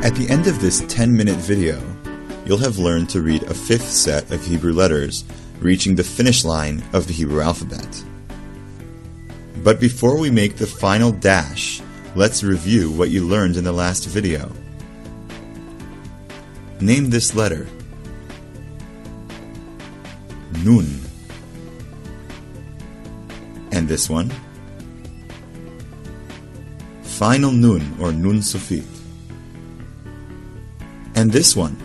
At the end of this 10-minute video, you'll have learned to read a fifth set of Hebrew letters, reaching the finish line of the Hebrew alphabet. But before we make the final dash, let's review what you learned in the last video. Name this letter. Nun. And this one? Final nun, or nun sofit. And this one?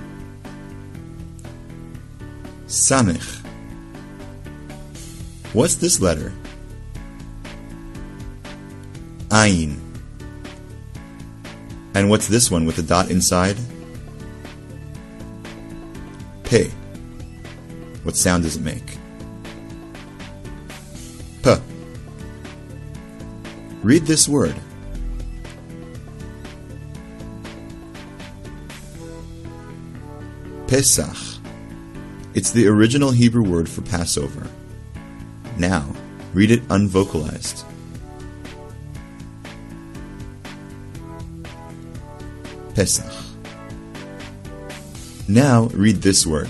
Samech. What's this letter? Ayin. And what's this one with a dot inside? Pe. What sound does it make? P. Read this word. Pesach. It's the original Hebrew word for Passover. Now, read it unvocalized. Pesach. Now, read this word.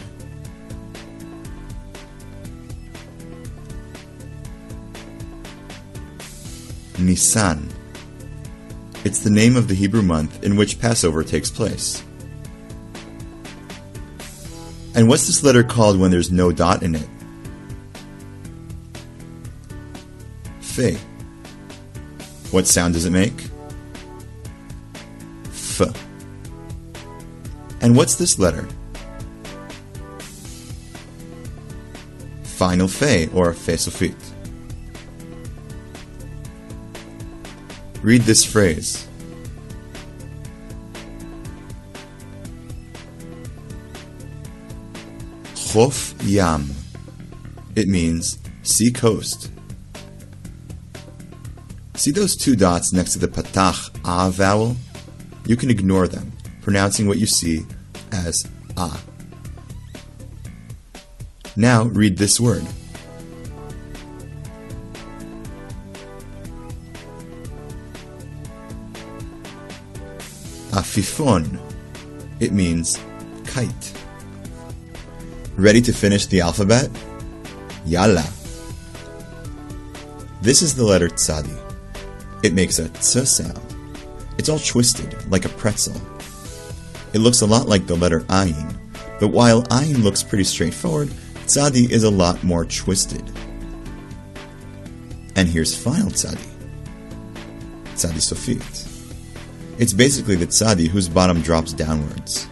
Nisan. It's the name of the Hebrew month in which Passover takes place. And what's this letter called when there's no dot in it? Fe. What sound does it make? F. And what's this letter? Final Fe, or Fe Sofit. Read this phrase. Chof Yam. It means sea coast. See those two dots next to the patach a vowel? You can ignore them, pronouncing what you see as a. Now read this word. Afifon. It means kite. Ready to finish the alphabet? Yalla. This is the letter Tsadi. It makes a ts sound. It's all twisted, like a pretzel. It looks a lot like the letter Ayin, but while Ayin looks pretty straightforward, Tsadi is a lot more twisted. And here's final Tsadi. Tsadi Sofit. It's basically the Tsadi whose bottom drops downwards.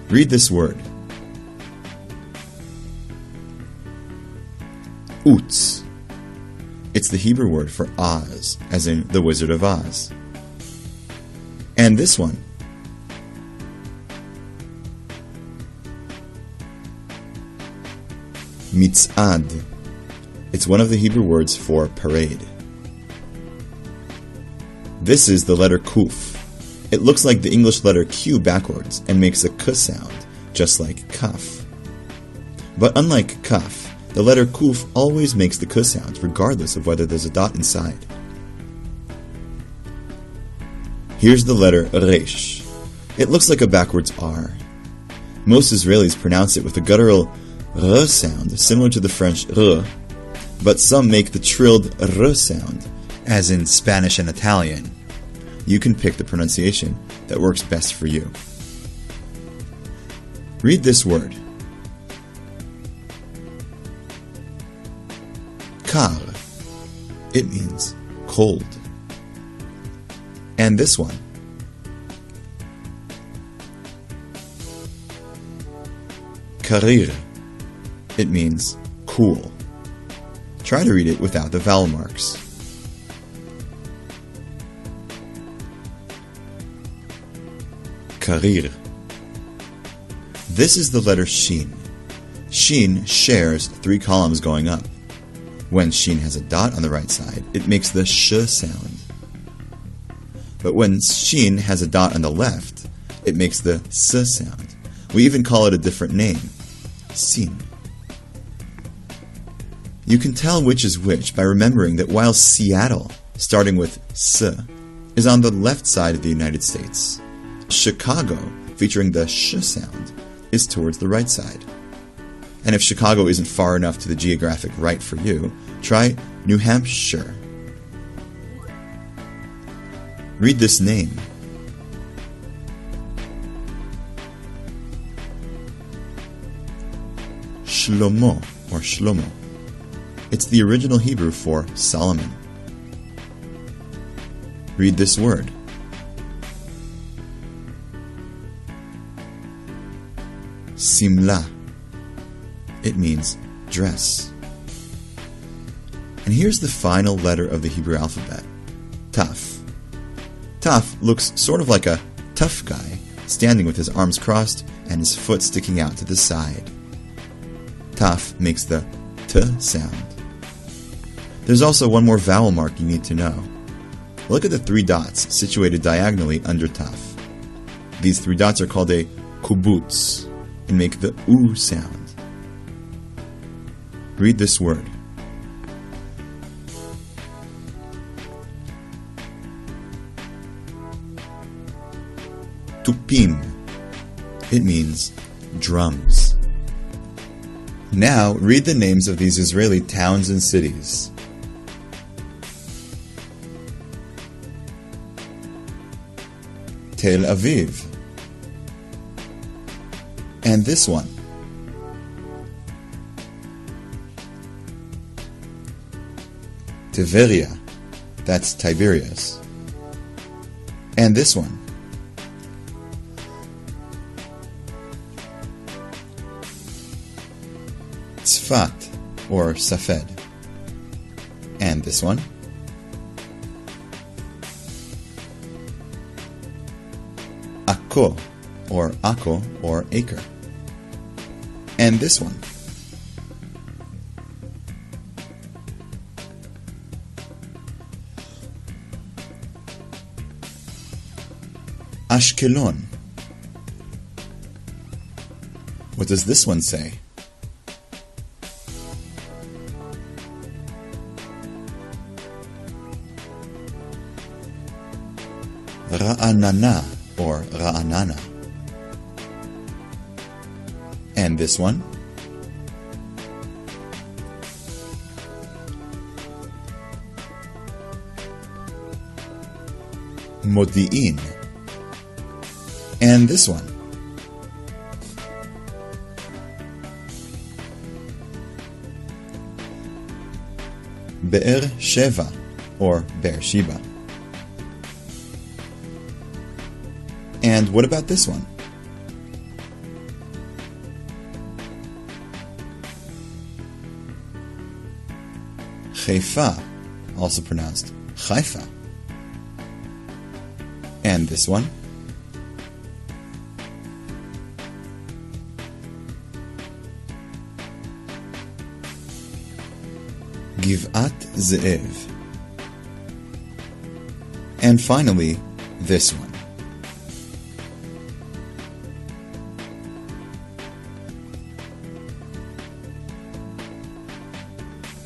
Read this word. Utz. It's the Hebrew word for Oz, as in the Wizard of Oz. And this one. Mitzad. It's one of the Hebrew words for parade. This is the letter Kuf. It looks like the English letter Q backwards and makes a K sound, just like Kaf. But unlike Kaf, the letter Kuf always makes the K sound, regardless of whether there's a dot inside. Here's the letter Resh. It looks like a backwards R. Most Israelis pronounce it with a guttural R sound, similar to the French R, but some make the trilled R sound, as in Spanish and Italian. You can pick the pronunciation that works best for you. Read this word. Kar. It means cold. And this one. Karir. It means cool. Try to read it without the vowel marks. Karir. This is the letter Shin. Shin shares 3 columns going up. When Shin has a dot on the right side, it makes the sh sound. But when Shin has a dot on the left, it makes the s sound. We even call it a different name, Sin. You can tell which is which by remembering that while Seattle, starting with S, is on the left side of the United States, Chicago, featuring the sh sound, is towards the right side. And if Chicago isn't far enough to the geographic right for you, try New Hampshire. Read this name. Shlomo, or Shlomo. It's the original Hebrew for Solomon. Read this word. Simla. It means dress. And here's the final letter of the Hebrew alphabet, Taf. Taf looks sort of like a tough guy, standing with his arms crossed and his foot sticking out to the side. Taf makes the T sound. There's also one more vowel mark you need to know. Look at the 3 dots situated diagonally under Taf. These 3 dots are called a kubutz and make the U sound. Read this word. Tupim. It means drums. Now read the names of these Israeli towns and cities. Tel Aviv. And this one. Tiberia. That's Tiberias. And this one. Tzfat, or Safed. And this one. Akko, or Akko, or acre. And this one. Ashkelon. What does this one say? Ra'anana, or Ra'anana. And this one? Modi'in. And this one? Be'er Sheva, or Beersheba. And what about this one? Haifa, also pronounced Haifa. And this one? Givat Ze'ev. And finally, this one.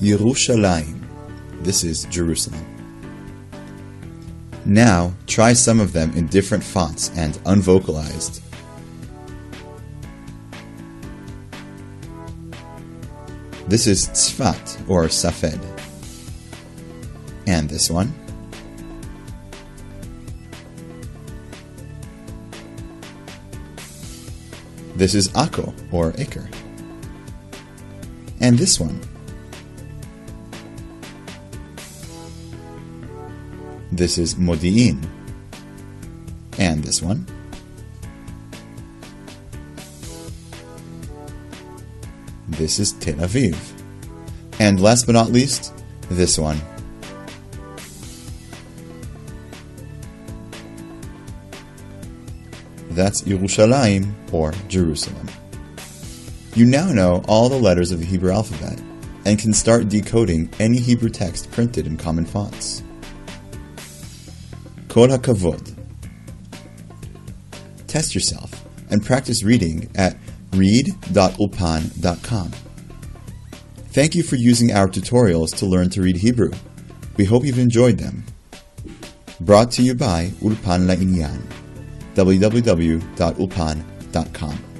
Yerushalayim. This is Jerusalem. Now, try some of them in different fonts and unvocalized. This is Tzfat, or Safed. And this one? This is Akko, or acre. And this one? This is Modi'in. And this one? This is Tel Aviv. And last but not least, this one. That's Yerushalayim, or Jerusalem. You now know all the letters of the Hebrew alphabet and can start decoding any Hebrew text printed in common fonts. Kol HaKavod. Test yourself and practice reading at read.ulpan.com. Thank you for using our tutorials to learn to read Hebrew. We hope you've enjoyed them. Brought to you by Ulpan La Inyan. www.ulpan.com.